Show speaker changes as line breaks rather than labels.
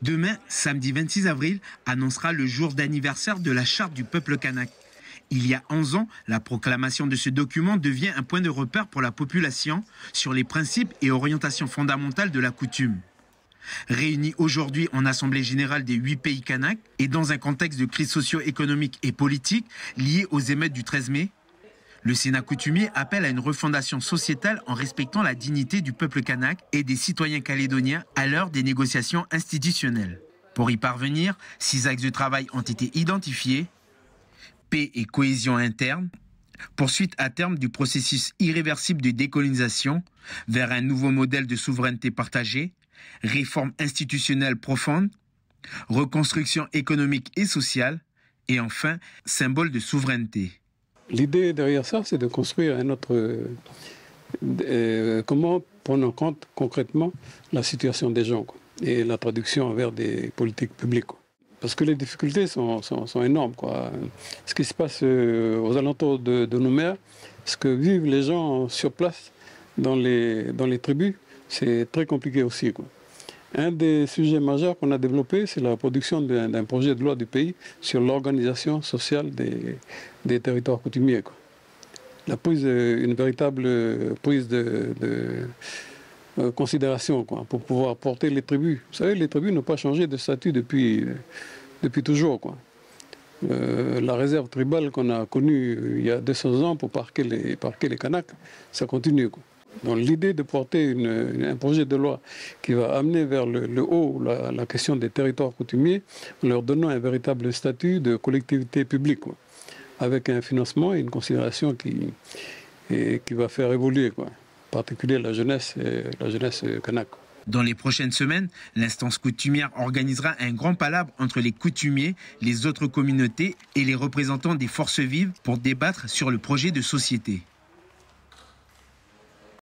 Demain, samedi 26 avril, annoncera le jour d'anniversaire de la charte du peuple kanak. Il y a 11 ans, la proclamation de ce document devient un point de repère pour la population sur les principes et orientations fondamentales de la coutume. Réunis aujourd'hui en Assemblée générale des 8 pays kanaks et dans un contexte de crise socio-économique et politique liée aux émeutes du 13 mai, le Sénat coutumier appelle à une refondation sociétale en respectant la dignité du peuple kanak et des citoyens calédoniens à l'heure des négociations institutionnelles. Pour y parvenir, 6 axes de travail ont été identifiés: paix et cohésion interne, poursuite à terme du processus irréversible de décolonisation vers un nouveau modèle de souveraineté partagée, réforme institutionnelle profonde, reconstruction économique et sociale, et enfin, symbole de souveraineté.
L'idée derrière ça, c'est de construire un autre... comment prendre en compte concrètement la situation des gens, quoi, et la traduction vers des politiques publiques, quoi. Parce que les difficultés sont énormes, quoi. Ce qui se passe aux alentours de Nouméa, ce que vivent les gens sur place dans les tribus, c'est très compliqué aussi, quoi. Un des sujets majeurs qu'on a développé, c'est la production d'un projet de loi du pays sur l'organisation sociale des territoires coutumiers, quoi. Une véritable prise de considération, quoi, pour pouvoir porter les tribus. Vous savez, les tribus n'ont pas changé de statut depuis toujours, quoi. La réserve tribale qu'on a connue il y a 200 ans pour parquer les Kanaks, ça continue, quoi. Donc l'idée de porter un projet de loi qui va amener vers le haut la question des territoires coutumiers, en leur donnant un véritable statut de collectivité publique, quoi, avec un financement et une considération qui va faire évoluer, quoi, en particulier la jeunesse kanak.
Dans les prochaines semaines, l'instance coutumière organisera un grand palabre entre les coutumiers, les autres communautés et les représentants des forces vives pour débattre sur le projet de société.